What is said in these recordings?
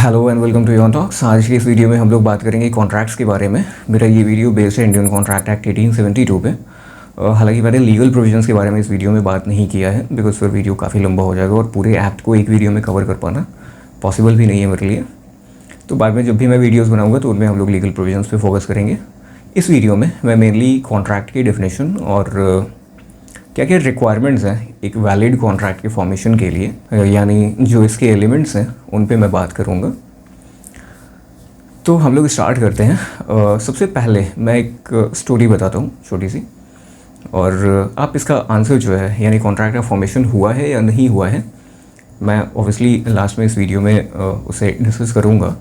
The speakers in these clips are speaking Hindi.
Hello and welcome to your talks. आज की इस वीडियो में हम लोग बात करेंगे कॉन्ट्रैक्ट्स के बारे में। मेरा ये वीडियो बेस्ड है इंडियन कॉन्ट्रैक्ट एक्ट 1872 पे। हालांकि मैंने लीगल प्रोविजंस के बारे में इस वीडियो में बात नहीं किया है बिकॉज फिर वीडियो काफ़ी लंबा हो जाएगा और पूरे एक्ट को एक वीडियो में कवर कर पाना पॉसिबल भी नहीं है मेरे लिए। तो बाद में जब भी मैं वीडियोज़ बनाऊँगा तो उनमें हम लोग लीगल प्रोविजंस पे फोकस करेंगे। इस वीडियो में मैं मेनली कॉन्ट्रैक्ट की डेफिनेशन और क्या क्या रिक्वायरमेंट्स हैं एक वैलिड कॉन्ट्रैक्ट के फॉर्मेशन के लिए, यानी जो इसके एलिमेंट्स हैं उन पे मैं बात करूँगा। तो हम लोग स्टार्ट करते हैं। सबसे पहले मैं एक स्टोरी बताता हूँ छोटी सी, और आप इसका आंसर जो है यानी कॉन्ट्रैक्ट का फॉर्मेशन हुआ है या नहीं हुआ है मैं ऑब्वियसली लास्ट में इस वीडियो में उसे डिस्कस करूँगा।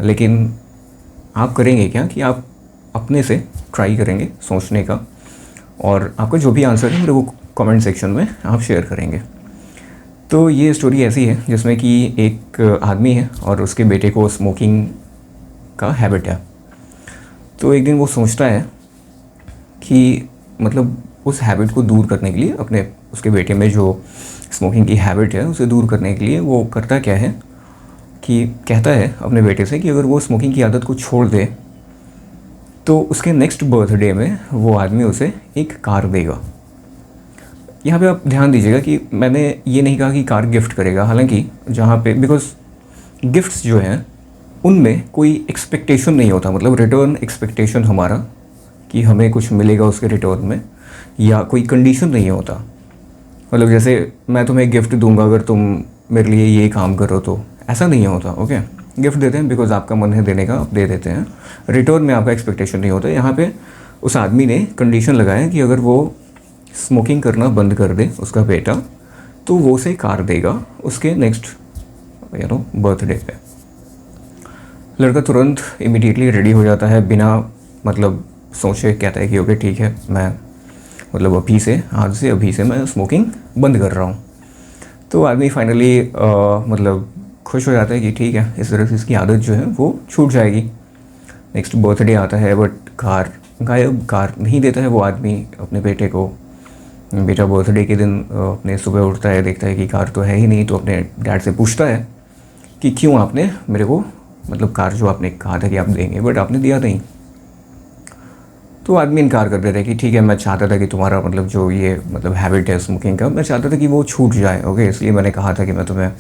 लेकिन आप करेंगे क्या कि आप अपने से ट्राई करेंगे सोचने का, और आपका जो भी आंसर है मेरे को कमेंट सेक्शन में आप शेयर करेंगे। तो ये स्टोरी ऐसी है जिसमें कि एक आदमी है और उसके बेटे को स्मोकिंग का हैबिट है। तो एक दिन वो सोचता है कि मतलब उस हैबिट को दूर करने के लिए, अपने उसके बेटे में जो स्मोकिंग की हैबिट है उसे दूर करने के लिए वो करता क्या है कि कहता है अपने बेटे से कि अगर वो स्मोकिंग की आदत को छोड़ दे तो उसके नेक्स्ट बर्थडे में वो आदमी उसे एक कार देगा। यहाँ पे आप ध्यान दीजिएगा कि मैंने ये नहीं कहा कि कार गिफ्ट करेगा, हालांकि जहाँ पे बिकॉज गिफ्ट्स जो हैं उनमें कोई एक्सपेक्टेशन नहीं होता, मतलब रिटर्न एक्सपेक्टेशन हमारा कि हमें कुछ मिलेगा उसके रिटर्न में, या कोई कंडीशन नहीं होता। मतलब जैसे मैं तुम्हें गिफ्ट दूंगा अगर तुम मेरे लिए ये काम करो, तो ऐसा नहीं होता। ओके, गिफ्ट देते हैं बिकॉज आपका मन है देने का, आप दे देते हैं, रिटर्न में आपका एक्सपेक्टेशन नहीं होता। यहाँ पे उस आदमी ने कंडीशन लगाया कि अगर वो स्मोकिंग करना बंद कर दे उसका बेटा तो वो उसे कार देगा उसके नेक्स्ट बर्थडे पे। लड़का तुरंत इमीडिएटली रेडी हो जाता है, बिना मतलब सोचे कहता है कि ओके ठीक है, मैं मतलब अभी से मैं स्मोकिंग बंद कर रहा हूँ। तो आदमी फाइनली मतलब खुश हो जाता है कि ठीक है, इस तरह से इसकी आदत जो है वो छूट जाएगी। नेक्स्ट बर्थडे आता है बट कार गायब, कार नहीं देता है वो आदमी अपने बेटे को। बेटा बर्थडे के दिन अपने सुबह उठता है, देखता है कि कार तो है ही नहीं, तो अपने डैड से पूछता है कि क्यों आपने मेरे को मतलब कार जो आपने कहा था कि आप देंगे बट आपने दिया नहीं। तो आदमी इनकार कर देता है कि ठीक है, मैं चाहता था कि तुम्हारा मतलब जो ये मतलब हैबिट है स्मोकिंग का, मैं चाहता था कि वो छूट जाए। ओके, इसलिए मैंने कहा था कि मैं तुम्हें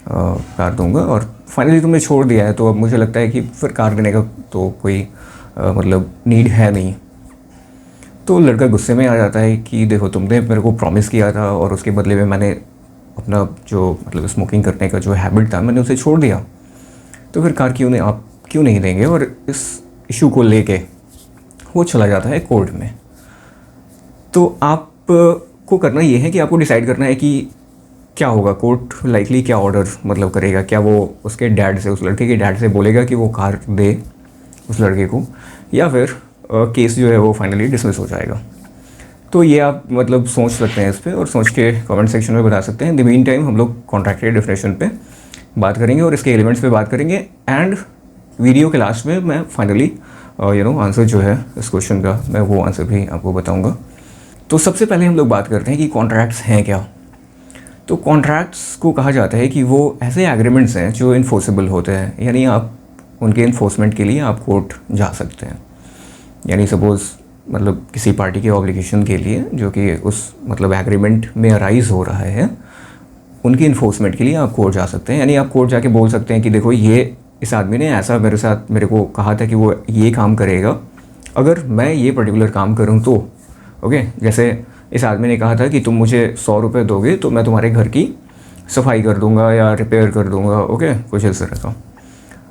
कार दूंगा, और फाइनली तुमने छोड़ दिया है, तो अब मुझे लगता है कि फिर कार देने का तो कोई मतलब नीड है नहीं। तो लड़का गुस्से में आ जाता है कि देखो, तुमने मेरे को प्रॉमिस किया था और उसके बदले में मैंने अपना जो मतलब स्मोकिंग करने का जो हैबिट था मैंने उसे छोड़ दिया, तो फिर कार आप क्यों नहीं देंगे। और इस इशू को लेके वो चला जाता है कोर्ट में। तो आप को करना ये है कि आपको डिसाइड करना है कि क्या होगा, कोर्ट लाइकली क्या ऑर्डर मतलब करेगा। क्या वो उसके डैड से, उस लड़के के डैड से बोलेगा कि वो कार दे उस लड़के को, या फिर केस जो है वो फाइनली डिसमिस हो जाएगा। तो ये आप मतलब सोच सकते हैं इस पर, और सोच के कमेंट सेक्शन में बता सकते हैं। द मीन टाइम हम लोग कॉन्ट्रैक्ट के डेफिनेशन पे बात करेंगे और इसके एलिमेंट्स पे बात करेंगे, एंड वीडियो के लास्ट में मैं फाइनली आंसर जो है इस क्वेश्चन का मैं वो आंसर भी आपको बताऊँगा। तो सबसे पहले हम लोग बात करते हैं कि कॉन्ट्रैक्ट्स हैं क्या। तो कॉन्ट्रैक्ट्स को कहा जाता है कि वो ऐसे एग्रीमेंट्स हैं जो इन्फोर्सेबल होते हैं, यानी आप उनके इन्फोर्समेंट के लिए आप कोर्ट जा सकते हैं। यानी सपोज़ मतलब किसी पार्टी के ऑब्लिगेशन के लिए जो कि उस मतलब एग्रीमेंट में अराइज हो रहा है, उनकी इन्फोर्समेंट के लिए आप कोर्ट जा सकते हैं। यानी आप कोर्ट जाके बोल सकते हैं कि देखो, ये इस आदमी ने ऐसा मेरे को कहा था कि वो ये काम करेगा, अगर मैं ये पर्टिकुलर काम करूँ तो ओके। जैसे इस आदमी ने कहा था कि तुम मुझे 100 रुपये दोगे तो मैं तुम्हारे घर की सफाई कर दूंगा या रिपेयर कर दूंगा, ओके, कुछ इस तरह का,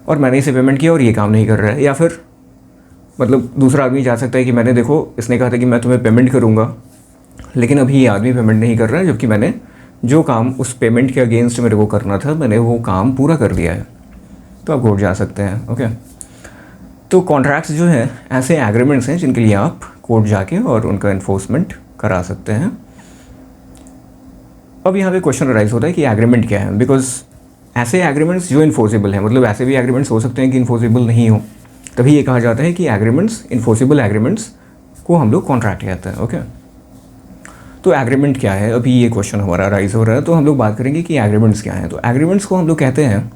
और मैंने इसे पेमेंट किया और ये काम नहीं कर रहा है। या फिर मतलब दूसरा आदमी जा सकता है कि मैंने देखो, इसने कहा था कि मैं तुम्हें पेमेंट करूंगा, लेकिन अभी ये आदमी पेमेंट नहीं कर रहा है, जबकि मैंने जो काम उस पेमेंट के अगेंस्ट मेरे को करना था मैंने वो काम पूरा कर दिया है। तो आप कोर्ट जा सकते हैं। ओके, तो कॉन्ट्रैक्ट्स जो हैं ऐसे एग्रीमेंट्स हैं जिनके लिए आप कोर्ट जाके और उनका इन्फोर्समेंट करा सकते हैं। अब यहाँ पे क्वेश्चन अराइज होता है कि एग्रीमेंट क्या है, बिकॉज ऐसे एग्रीमेंट्स जो इन्फोर्सेबल हैं, मतलब ऐसे भी एग्रीमेंट्स हो सकते हैं कि इन्फोर्सेबल नहीं हो, तभी ये कहा जाता है कि एग्रीमेंट्स, इन्फोर्सेबल एग्रीमेंट्स को हम लोग कॉन्ट्रैक्ट कहते हैं। ओके, तो एग्रीमेंट क्या है, अभी ये क्वेश्चन हमारा राइज हो रहा है, तो हम लोग बात करेंगे कि एग्रीमेंट्स क्या हैं। तो एग्रीमेंट्स को हम लोग कहते हैं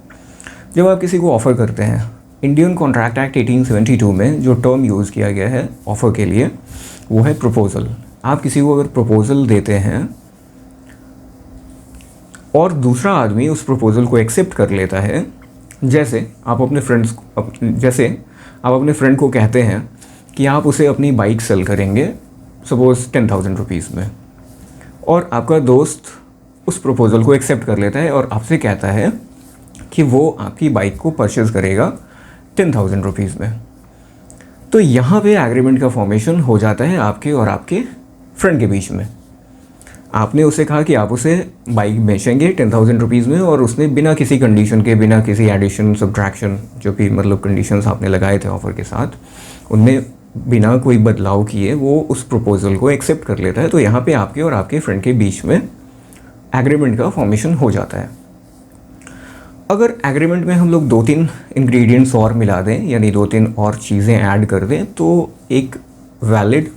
जब आप किसी को ऑफ़र करते हैं, इंडियन कॉन्ट्रैक्ट एक्ट 1872 में जो टर्म यूज़ किया गया है ऑफ़र के लिए वो है प्रपोज़ल। आप किसी को अगर प्रपोज़ल देते हैं और दूसरा आदमी उस प्रपोज़ल को एक्सेप्ट कर लेता है, जैसे आप अपने फ्रेंड को कहते हैं कि आप उसे अपनी बाइक सेल करेंगे सपोज़ 10,000 रुपीज़ में, और आपका दोस्त उस प्रपोज़ल को एक्सेप्ट कर लेता है और आपसे कहता है कि वो आपकी बाइक को परचेज़ करेगा 10,000 रुपीज़ में, तो यहाँ पे एग्रीमेंट का फॉर्मेशन हो जाता है आपके और आपके फ्रेंड के बीच में। आपने उसे कहा कि आप उसे बाइक बेचेंगे 10,000 रुपीज़ में, और उसने बिना किसी कंडीशन के, बिना किसी एडिशन सब्ट्रैक्शन, जो भी मतलब कंडीशंस आपने लगाए थे ऑफ़र के साथ, उनने बिना कोई बदलाव किए वो उस प्रपोज़ल को एक्सेप्ट कर लेता है। तो यहाँ पे आपके और आपके फ्रेंड के बीच में एग्रीमेंट का फॉर्मेशन हो जाता है। अगर एग्रीमेंट में हम लोग 2-3 इंग्रेडिएंट्स और मिला दें, यानी 2-3 और चीज़ें ऐड कर दें, तो एक वैलिड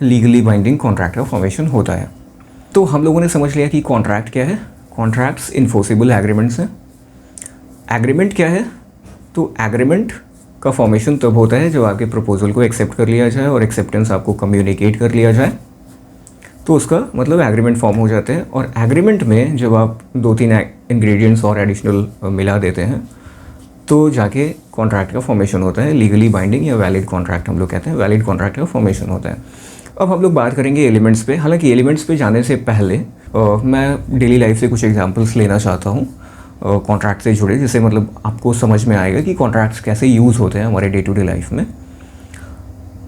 लीगली बाइंडिंग कॉन्ट्रैक्ट का फॉर्मेशन होता है। तो हम लोगों ने समझ लिया कि कॉन्ट्रैक्ट क्या है। कॉन्ट्रैक्ट्स इन्फोर्सेबल एग्रीमेंट्स हैं। एग्रीमेंट क्या है? तो एग्रीमेंट का फॉर्मेशन तब होता है जब आपके प्रपोज़ल को एक्सेप्ट कर लिया जाए और एक्सेप्टेंस आपको कम्युनिकेट कर लिया जाए, तो उसका मतलब एग्रीमेंट फॉर्म हो जाते हैं। और एग्रीमेंट में जब आप 2-3 इंग्रेडिएंट्स और एडिशनल मिला देते हैं तो जाके कॉन्ट्रैक्ट का फॉर्मेशन होता है। लीगली बाइंडिंग या वैलिड कॉन्ट्रैक्ट हम लोग कहते हैं, वैलिड कॉन्ट्रैक्ट का फॉर्मेशन होता है। अब हम लोग बात करेंगे एलिमेंट्स पे। हालांकि एलिमेंट्स पे जाने से पहले मैं डेली लाइफ से कुछ एग्जांपल्स लेना चाहता हूँ कॉन्ट्रैक्ट से जुड़े, जिससे मतलब आपको समझ में आएगा कि कॉन्ट्रैक्ट्स कैसे यूज़ होते हैं हमारे डे टू डे लाइफ में।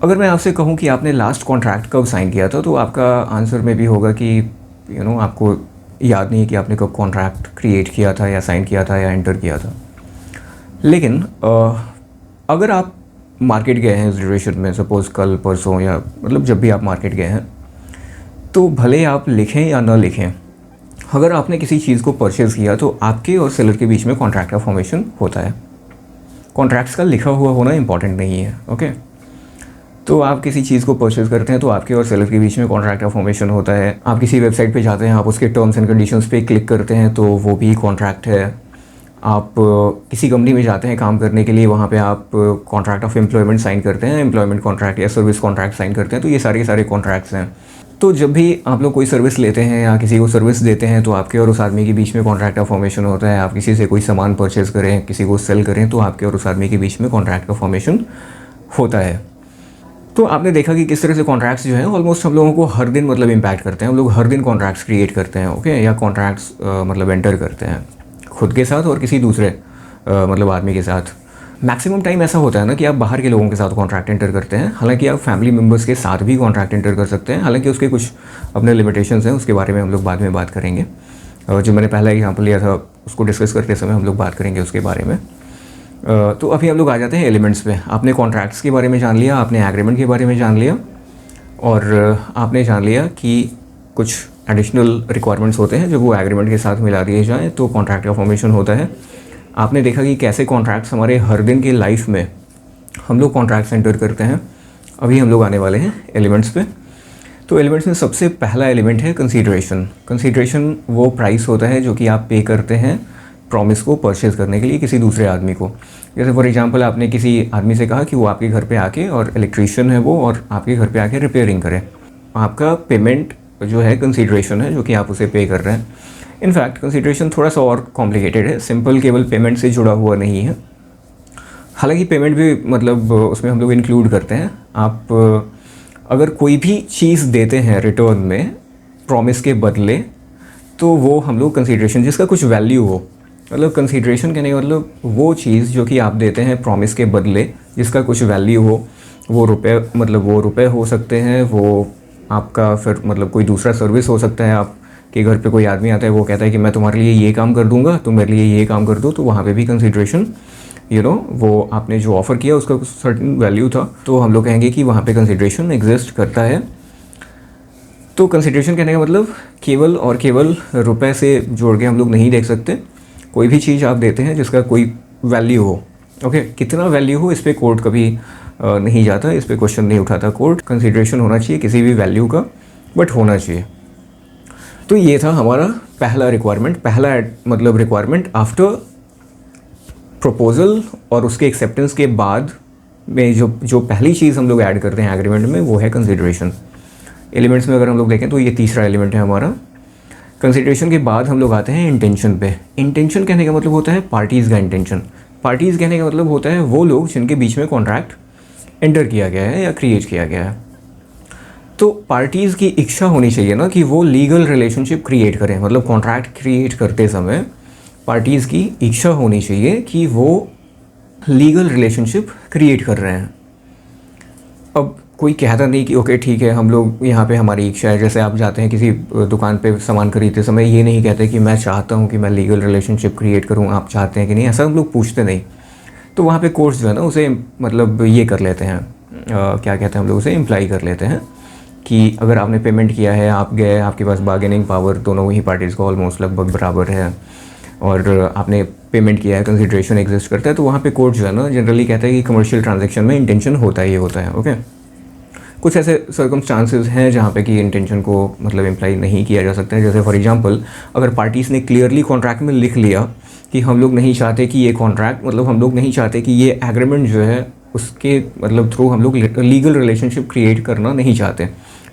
अगर मैं आपसे कहूँ कि आपने लास्ट कॉन्ट्रैक्ट कब साइन किया था, तो आपका आंसर में भी होगा कि आपको याद नहीं है कि आपने कब कॉन्ट्रैक्ट क्रिएट किया था या साइन किया था या एंटर किया था। लेकिन अगर आप मार्केट गए हैं इस ड्यूरेशन में, सपोज़ कल परसों या मतलब जब भी आप मार्केट गए हैं, तो भले आप लिखें या ना लिखें, अगर आपने किसी चीज़ को परचेज़ किया तो आपके और सेलर के बीच में कॉन्ट्रैक्ट का फॉर्मेशन होता है। कॉन्ट्रैक्ट्स का लिखा हुआ होना इंपॉर्टेंट नहीं है, ओके। तो आप किसी चीज़ को परचेज़ करते हैं तो आपके और सेलर के बीच में कॉन्ट्रैक्ट का फॉर्मेशन होता है। आप किसी वेबसाइट पे जाते हैं, आप उसके टर्म्स एंड कंडीशंस पे क्लिक करते हैं तो वो भी कॉन्ट्रैक्ट है। आप किसी कंपनी में जाते हैं काम करने के लिए, वहाँ पे आप कॉन्ट्रैक्ट ऑफ एम्प्लॉयमेंट साइन करते हैं, एम्प्लॉयमेंट कॉन्ट्रैक्ट या सर्विस कॉन्ट्रैक्ट साइन करते हैं, तो ये सारे कॉन्ट्रैक्ट्स हैं। तो जब भी आप लोग कोई सर्विस लेते हैं या किसी को सर्विस देते हैं तो आपके और उस आदमी के बीच में कॉन्ट्रैक्ट का फॉर्मेशन होता है। आप किसी से कोई सामान परचेज़ करें, किसी को सेल करें, तो आपके और उस आदमी के बीच में कॉन्ट्रैक्ट का फॉर्मेशन होता है। तो आपने देखा कि किस तरह से कॉन्ट्रैक्ट्स जो हैं ऑलमोस्ट हम लोगों को हर दिन मतलब इम्पैक्ट करते हैं। हम लोग हर दिन कॉन्ट्रैक्ट्स क्रिएट करते हैं, ओके, या कॉन्ट्रैक्ट्स मतलब एंटर करते हैं खुद के साथ और किसी दूसरे मतलब आदमी के साथ। मैक्सिमम टाइम ऐसा होता है ना कि आप बाहर के लोगों के साथ कॉन्ट्रैक्ट एंटर करते हैं। हालांकि आप फैमिली मेम्बर्स के साथ भी कॉन्ट्रैक्ट एंटर कर सकते हैं, हालांकि उसके कुछ अपने लिमिटेशंस हैं, उसके बारे में हम लोग बाद में बात करेंगे। जो मैंने पहला एग्जाम्पल लिया था उसको डिस्कस करते समय हम लोग बात करेंगे उसके बारे में। तो अभी हम लोग आ जाते हैं एलिमेंट्स पे। आपने कॉन्ट्रैक्ट्स के बारे में जान लिया, आपने एग्रीमेंट के बारे में जान लिया, और आपने जान लिया कि कुछ एडिशनल रिक्वायरमेंट्स होते हैं जब वो एग्रीमेंट के साथ मिला दिए जाएँ तो कॉन्ट्रैक्ट का फॉर्मेशन होता है। आपने देखा कि कैसे कॉन्ट्रैक्ट्स हमारे हर दिन की लाइफ में हम लोग कॉन्ट्रैक्ट्स एंटर करते हैं। अभी हम लोग आने वाले हैं एलिमेंट्स पे। तो एलिमेंट्स में सबसे पहला एलिमेंट है कंसीडरेशन। कंसीडरेशन वो प्राइस होता है जो कि आप पे करते हैं प्रॉमिस को परचेज़ करने के लिए किसी दूसरे आदमी को। जैसे फॉर एग्जांपल आपने किसी आदमी से कहा कि वो आपके घर पे आके, और इलेक्ट्रीशियन है वो, और आपके घर पे आके रिपेयरिंग करे। आपका पेमेंट जो है कंसीडरेशन है जो कि आप उसे पे कर रहे हैं। इनफैक्ट कंसीडरेशन थोड़ा सा और कॉम्प्लिकेटेड है, सिंपल केवल पेमेंट से जुड़ा हुआ नहीं है। हालांकि पेमेंट भी मतलब उसमें हम लोग इंक्लूड करते हैं। आप अगर कोई भी चीज़ देते हैं रिटर्न में प्रॉमिस के बदले, तो वो हम लोग कंसीडरेशन, जिसका कुछ वैल्यू हो, मतलब कंसीडरेशन कहने का मतलब वो चीज़ जो कि आप देते हैं प्रॉमिस के बदले जिसका कुछ वैल्यू हो, वो रुपए, मतलब वो रुपए हो सकते हैं, वो आपका फिर मतलब कोई दूसरा सर्विस हो सकता है। आपके घर पे कोई आदमी आता है, वो कहता है कि मैं तुम्हारे लिए ये काम कर दूंगा, तुम मेरे लिए ये काम कर दो, तो वहाँ पे भी कंसीडरेशन वो आपने जो ऑफ़र किया उसका कुछ सर्टेन वैल्यू था, तो हम लोग कहेंगे कि वहाँ पे कंसीडरेशन एग्जिस्ट करता है। तो कंसीडरेशन कहने का मतलब केवल और केवल रुपए से जोड़ के हम लोग नहीं देख सकते। कोई भी चीज़ आप देते हैं जिसका कोई वैल्यू हो, ओके, कितना वैल्यू हो इस पर कोर्ट कभी नहीं जाता, इस पर क्वेश्चन नहीं उठाता कोर्ट। कंसीडरेशन होना चाहिए किसी भी वैल्यू का, बट होना चाहिए। तो ये था हमारा पहला रिक्वायरमेंट, पहला मतलब रिक्वायरमेंट आफ्टर प्रपोजल और उसके एक्सेप्टेंस के बाद में जो पहली चीज़ हम लोग ऐड करते हैं एग्रीमेंट में वो है कंसिडरेशन। एलिमेंट्स में अगर हम लोग देखें तो ये तीसरा एलिमेंट है हमारा। कंसिडरेशन के बाद हम लोग आते हैं इंटेंशन पे। इंटेंशन कहने का मतलब होता है पार्टीज़ का इंटेंशन। पार्टीज़ कहने का मतलब होता है वो लोग जिनके बीच में कॉन्ट्रैक्ट एंटर किया गया है या क्रिएट किया गया है। तो पार्टीज़ की इच्छा होनी चाहिए ना कि वो लीगल रिलेशनशिप क्रिएट करें, मतलब कॉन्ट्रैक्ट क्रिएट करते समय पार्टीज़ की इच्छा होनी चाहिए कि वो लीगल रिलेशनशिप क्रिएट कर रहे हैं। अब कोई कहता नहीं कि ओके ठीक है हम लोग यहाँ पे हमारी इच्छा है। जैसे आप जाते हैं किसी दुकान पे सामान खरीदते समय ये नहीं कहते कि मैं चाहता हूँ कि मैं लीगल रिलेशनशिप क्रिएट करूँ, आप चाहते हैं कि नहीं, ऐसा हम लोग पूछते नहीं। तो वहाँ पे कोर्ट्स जो है ना उसे मतलब ये कर लेते हैं, क्या कहते हैं हम लोग उसे इम्प्लाई कर लेते हैं कि अगर आपने पेमेंट किया है, आप गए, आपके पास बार्गेनिंग पावर दोनों ही पार्टीज़ को ऑलमोस्ट लगभग बराबर है और आपने पेमेंट किया है, कंसिडरेशन एग्जिस्ट करता है, तो वहाँ पे कोर्ट जो है ना जनरली कहता है कि कमर्शियल ट्रांजैक्शन में इंटेंशन होता ही होता है। ओके, कुछ ऐसे सर्कमस्टांसेस हैं जहाँ पे कि इंटेंशन को मतलब इम्प्लाई नहीं किया जा सकता है। जैसे फॉर एग्जांपल अगर पार्टीज़ ने क्लियरली कॉन्ट्रैक्ट में लिख लिया कि हम लोग नहीं चाहते कि ये कॉन्ट्रैक्ट मतलब हम लोग नहीं चाहते कि ये एग्रीमेंट जो है उसके मतलब थ्रू हम लोग लीगल रिलेशनशिप क्रिएट करना नहीं चाहते,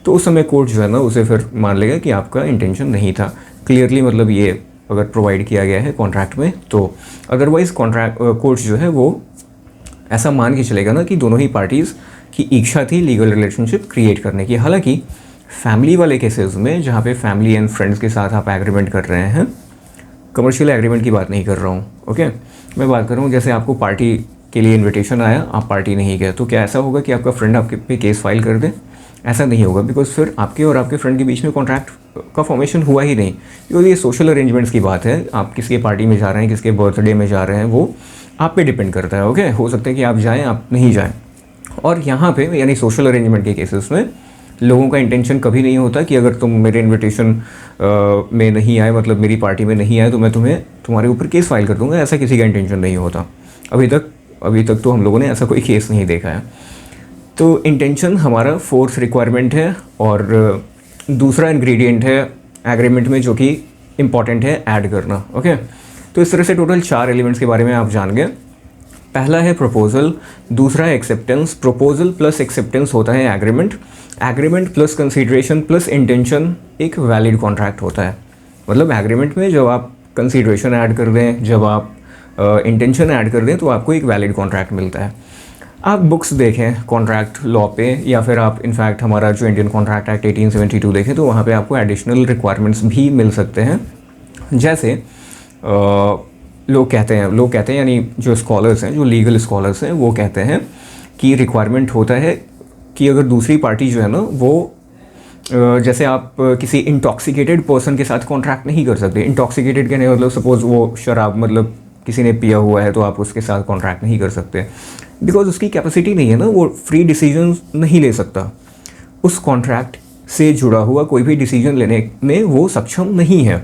तो उस समय कोर्ट जो है ना उसे फिर मान लेगा कि आपका इंटेंशन नहीं था क्लियरली, मतलब ये अगर प्रोवाइड किया गया है कॉन्ट्रैक्ट में। तो अदरवाइज़ कोर्ट जो है वो ऐसा मान के चलेगा ना कि दोनों ही पार्टीज़ की इच्छा थी लीगल रिलेशनशिप क्रिएट करने की। हालांकि फैमिली वाले केसेस में जहाँ पे फैमिली एंड फ्रेंड्स के साथ आप एग्रीमेंट कर रहे हैं, कमर्शियल एग्रीमेंट की बात नहीं कर रहा हूँ। ओके, मैं बात कर रहा हूँ जैसे आपको पार्टी के लिए इन्विटेशन आया, आप पार्टी नहीं गए, तो क्या ऐसा होगा कि आपका फ्रेंड आपके पे केस फाइल कर दे? ऐसा नहीं होगा, बिकॉज फिर आपके और आपके फ्रेंड के बीच में कॉन्ट्रैक्ट का फॉर्मेशन हुआ ही नहीं। बिकॉज ये सोशल अरेंजमेंट्स की बात है, आप किसके पार्टी में जा रहे हैं, किसके बर्थडे में जा रहे हैं, वो आप पे डिपेंड करता है। ओके, हो सकता है कि आप जाएँ, आप नहीं जाएँ। और यहाँ पे यानी सोशल अरेंजमेंट के केसेस में लोगों का इंटेंशन कभी नहीं होता कि अगर तुम मेरे इन्विटेशन में नहीं आए, मतलब मेरी पार्टी में नहीं आए, तो मैं तुम्हारे ऊपर केस फाइल कर दूंगा। ऐसा किसी का इंटेंशन नहीं होता। अभी तक तो हम लोगों ने ऐसा कोई केस नहीं देखा है। तो इंटेंशन हमारा फोर्थ रिक्वायरमेंट है और दूसरा इंग्रेडिएंट है एग्रीमेंट में जो कि इम्पॉर्टेंट है ऐड करना। ओके, तो इस तरह से टोटल 4 एलिमेंट्स के बारे में आप जान गए। पहला है प्रपोजल, दूसरा है एक्सेप्टेंस। प्रपोजल प्लस एक्सेप्टेंस होता है agreement. Agreement plus consideration plus intention एक वैलिड कॉन्ट्रैक्ट होता है। मतलब एग्रीमेंट में जब आप कंसीडरेशन ऐड कर दें, जब आप इंटेंशन ऐड कर दें, तो आपको एक वैलिड कॉन्ट्रैक्ट मिलता है। आप बुक्स देखें कॉन्ट्रैक्ट लॉ पे, या फिर आप इनफैक्ट हमारा जो इंडियन कॉन्ट्रैक्ट एक्ट 1872 देखें, तो वहाँ पे आपको एडिशनल रिक्वायरमेंट्स भी मिल सकते हैं। जैसे लोग कहते हैं यानी जो स्कॉलर्स हैं, जो लीगल स्कॉलर्स हैं, वो कहते हैं कि रिक्वायरमेंट होता है कि अगर दूसरी पार्टी जो है ना वो जैसे आप किसी इंटॉक्सिकेटेड पर्सन के साथ कॉन्ट्रैक्ट नहीं कर सकते। इंटॉक्सिकेटेड कहने मतलब सपोज वो शराब मतलब किसी ने पिया हुआ है, तो आप उसके साथ कॉन्ट्रैक्ट नहीं कर सकते, बिकॉज उसकी कैपेसिटी नहीं है ना, वो फ्री डिसीजन नहीं ले सकता। उस कॉन्ट्रैक्ट से जुड़ा हुआ कोई भी डिसीजन लेने में वो सक्षम नहीं है।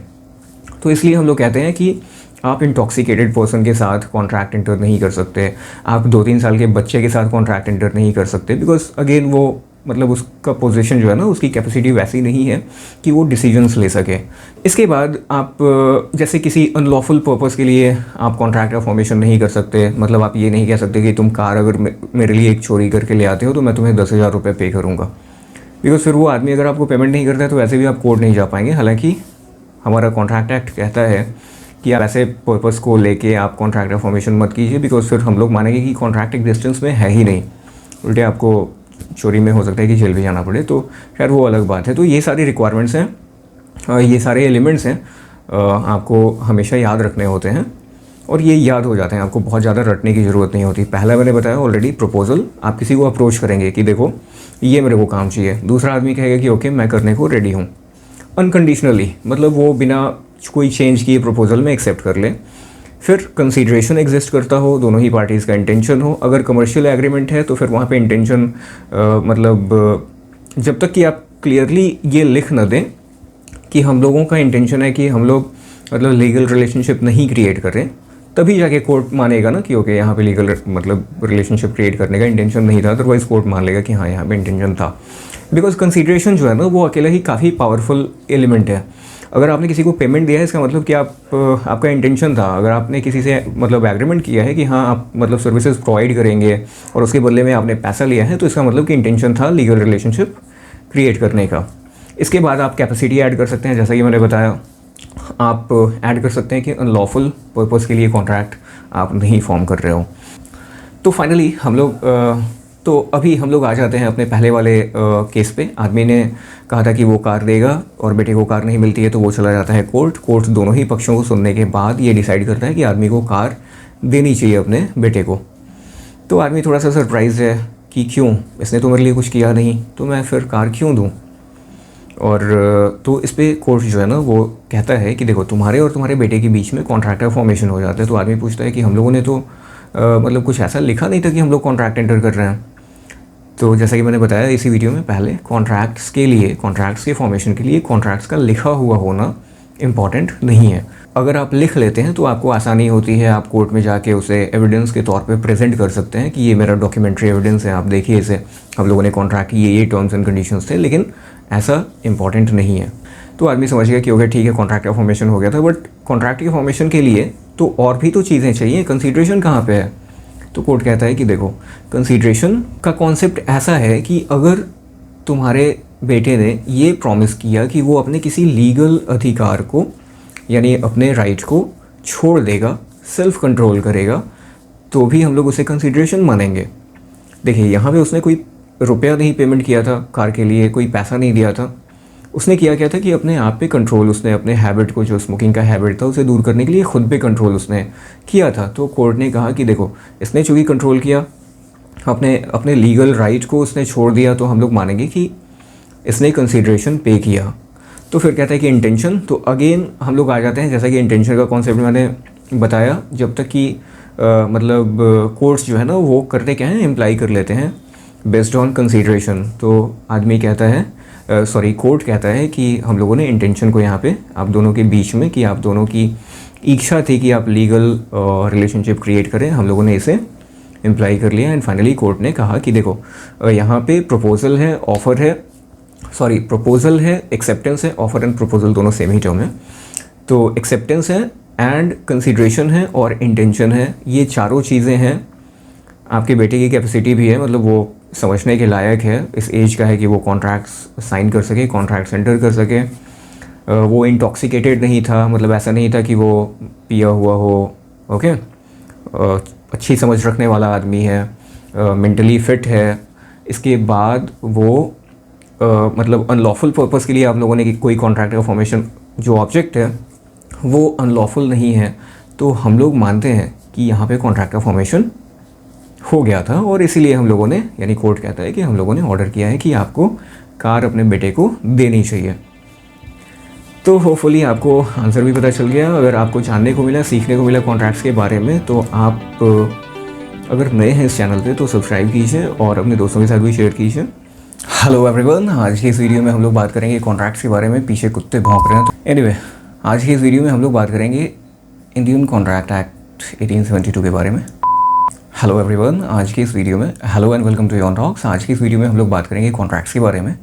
तो इसलिए हम लोग कहते हैं कि आप इंटॉक्सिकेटेड पर्सन के साथ कॉन्ट्रैक्ट एंटर नहीं कर सकते, आप 2-3 साल के बच्चे के साथ कॉन्ट्रैक्ट एंटर नहीं कर सकते, बिकॉज अगेन वो मतलब उसका पोजीशन जो है ना, उसकी कैपेसिटी वैसी नहीं है कि वो डिसीजंस ले सके। इसके बाद आप जैसे किसी अनलॉफुल पर्पस के लिए आप कॉन्ट्रैक्ट का फॉर्मेशन नहीं कर सकते। मतलब आप ये नहीं कह सकते कि तुम कार अगर मेरे लिए एक चोरी करके ले आते हो तो मैं तुम्हें 10,000 रुपये पे करूँगा, बिकॉज फिर वो आदमी अगर आपको पेमेंट नहीं करता है तो वैसे भी आप कोर्ट नहीं जा पाएंगे। हालांकि हमारा कॉन्ट्रैक्ट एक्ट कहता है कि आप ऐसे पर्पस को लेके आप कॉन्ट्रैक्ट का फॉर्मेशन मत कीजिए, बिकॉज फिर हम लोग मानेंगे कि कॉन्ट्रैक्ट एग्जिस्टेंस में है ही नहीं, उल्टे आपको चोरी में हो सकता है कि जेल भी जाना पड़े, तो खैर वो अलग बात है। तो ये सारी रिक्वायरमेंट्स हैं, ये सारे एलिमेंट्स हैं, आपको हमेशा याद रखने होते हैं और ये याद हो जाते हैं, आपको बहुत ज़्यादा रटने की ज़रूरत नहीं होती। पहला मैंने बताया ऑलरेडी, प्रपोजल, आप किसी को अप्रोच करेंगे कि देखो ये मेरे को काम चाहिए, दूसरा आदमी कहेगा कि ओके मैं करने को रेडी हूँ अनकंडीशनली, मतलब वो बिना कोई चेंज किए प्रपोजल में एक्सेप्ट कर ले। फिर कंसीडरेशन एग्जिस्ट करता हो, दोनों ही पार्टीज़ का इंटेंशन हो। अगर कमर्शियल एग्रीमेंट है तो फिर वहाँ पे इंटेंशन मतलब जब तक कि आप क्लियरली ये लिख न दें कि हम लोगों का इंटेंशन है कि हम लोग मतलब लीगल रिलेशनशिप नहीं क्रिएट करें, तभी जाके कोर्ट मानेगा ना कि ओके यहाँ पे लीगल मतलब रिलेशनशिप क्रिएट करने का इंटेंशन नहीं था। अदरवाइज कोर्ट मान लेगा कि हाँ यहाँ पे इंटेंशन था, बिकॉज कंसीडरेशन जो है ना वो अकेला ही काफ़ी पावरफुल एलिमेंट है। अगर आपने किसी को पेमेंट दिया है इसका मतलब कि आपका इंटेंशन था, अगर आपने किसी से मतलब एग्रीमेंट किया है कि हाँ आप मतलब सर्विसेज प्रोवाइड करेंगे और उसके बदले में आपने पैसा लिया है, तो इसका मतलब कि इंटेंशन था लीगल रिलेशनशिप क्रिएट करने का। इसके बाद आप कैपेसिटी ऐड कर सकते हैं, जैसा कि मैंने बताया आप ऐड कर सकते हैं कि अनलॉफुल पर्पज़ के लिए कॉन्ट्रैक्ट आप नहीं फॉर्म कर रहे हो। तो फाइनली हम लोग तो अभी हम लोग आ जाते हैं अपने पहले वाले केस पे। आदमी ने कहा था कि वो कार देगा और बेटे को कार नहीं मिलती है, तो वो चला जाता है कोर्ट। कोर्ट दोनों ही पक्षों को सुनने के बाद ये डिसाइड करता है कि आदमी को कार देनी चाहिए अपने बेटे को। तो आदमी थोड़ा सा सरप्राइज है कि क्यों, इसने तो मेरे लिए कुछ किया नहीं, तो मैं फिर कार क्यों दूँ। और तो इस पर कोर्ट जो है ना वो कहता है कि देखो तुम्हारे और तुम्हारे बेटे के बीच में कॉन्ट्रैक्ट का फॉर्मेशन हो जाता है। तो आदमी पूछता है कि हम लोगों ने तो मतलब कुछ ऐसा लिखा नहीं था कि हम लोग कॉन्ट्रैक्ट एंटर कर रहे हैं। तो जैसा कि मैंने बताया इसी वीडियो में पहले, कॉन्ट्रैक्ट्स के फॉर्मेशन के लिए कॉन्ट्रैक्ट्स का लिखा हुआ होना इम्पॉर्टेंट नहीं है। अगर आप लिख लेते हैं तो आपको आसानी होती है, आप कोर्ट में जाके उसे एविडेंस के तौर पे प्रेजेंट कर सकते हैं कि ये मेरा डॉक्यूमेंट्री एविडेंस है, आप देखिए इसे, हम लोगों ने कॉन्ट्रैक्ट की ये टर्म्स एंड कंडीशंस थे। लेकिन ऐसा इंपॉर्टेंट नहीं है। तो आदमी समझ गया कि ओके ठीक है कॉन्ट्रैक्ट का फॉर्मेशन हो गया था, बट कॉन्ट्रैक्ट के फॉर्मेशन के लिए तो और भी तो चीज़ें चाहिए, कंसीडरेशन कहाँ पे है। तो कोर्ट कहता है कि देखो कंसीडरेशन का कॉन्सेप्ट ऐसा है कि अगर तुम्हारे बेटे ने ये प्रॉमिस किया कि वो अपने किसी लीगल अधिकार को यानी अपने राइट को छोड़ देगा, सेल्फ कंट्रोल करेगा, तो भी हम लोग उसे कंसीडरेशन मानेंगे। देखिए यहाँ पे उसने कोई रुपया नहीं पेमेंट किया था कार के लिए, कोई पैसा नहीं दिया था। उसने किया क्या था कि अपने आप पे कंट्रोल, उसने अपने हैबिट को, जो स्मोकिंग का हैबिट था उसे दूर करने के लिए खुद पे कंट्रोल उसने किया था। तो कोर्ट ने कहा कि देखो इसने चूँकि कंट्रोल किया, अपने लीगल राइट को उसने छोड़ दिया, तो हम लोग मानेंगे कि इसने कंसीडरेशन पे किया। तो फिर कहता है कि इंटेंशन, तो अगेन हम लोग आ जाते हैं, जैसा कि इंटेंशन का कॉन्सेप्ट मैंने बताया, जब तक कि मतलब कोर्ट्स जो है ना वो करते क्या है, इम्प्लाई कर लेते हैं बेस्ड ऑन कंसीडरेशन। तो आदमी कहता है कोर्ट कहता है कि हम लोगों ने इंटेंशन को यहाँ पे आप दोनों के बीच में, कि आप दोनों की इच्छा थी कि आप लीगल रिलेशनशिप क्रिएट करें, हम लोगों ने इसे इम्प्लाई कर लिया। एंड फाइनली कोर्ट ने कहा कि देखो यहाँ पे प्रपोजल है, प्रपोजल है, एक्सेप्टेंस है, ऑफर एंड प्रपोजल दोनों सेम ही टर्म है। तो एक्सेप्टेंस है एंड कंसीडरेशन है और इंटेंशन है, ये चारों चीज़ें हैं। आपके बेटे की कैपेसिटी भी है, मतलब वो समझने के लायक है, इस एज का है कि वो कॉन्ट्रैक्ट्स साइन कर सके, कॉन्ट्रैक्ट्स एंटर कर सके। वो इंटॉक्सिकेटेड नहीं था, मतलब ऐसा नहीं था कि वो पिया हुआ हो। ओके, अच्छी समझ रखने वाला आदमी है, मेंटली फिट है। इसके बाद वो मतलब अनलॉफुल पर्पज़ के लिए आप लोगों ने कोई कॉन्ट्रैक्ट का फॉर्मेशन, जो ऑब्जेक्ट है वो अनलॉफुल नहीं है, तो हम लोग मानते हैं कि यहाँ पे कॉन्ट्रैक्ट का फॉर्मेशन हो गया था। और इसीलिए हम लोगों ने, यानी कोर्ट कहता है कि हम लोगों ने ऑर्डर किया है कि आपको कार अपने बेटे को देनी चाहिए। तो होपफुली आपको आंसर भी पता चल गया। अगर आपको जानने को मिला, सीखने को मिला कॉन्ट्रैक्ट्स के बारे में, तो आप अगर नए हैं इस चैनल पे तो सब्सक्राइब कीजिए और अपने दोस्तों के साथ भी शेयर कीजिए। हेलो एवरीवन, आज की इस वीडियो में हम लोग बात करेंगे कॉन्ट्रैक्ट्स के बारे में। पीछे कुत्ते भौंक रहे हैं। तो एनीवे, आज की इस वीडियो में हम लोग बात करेंगे इंडियन कॉन्ट्रैक्ट एक्ट 1872 के बारे में। हेलो एवरीवन, आज की इस वीडियो में हेलो एंड वेलकम टू योन टॉक्स। आज की इस वीडियो में हम लोग बात करेंगे कॉन्ट्रैक्ट्स के बारे में।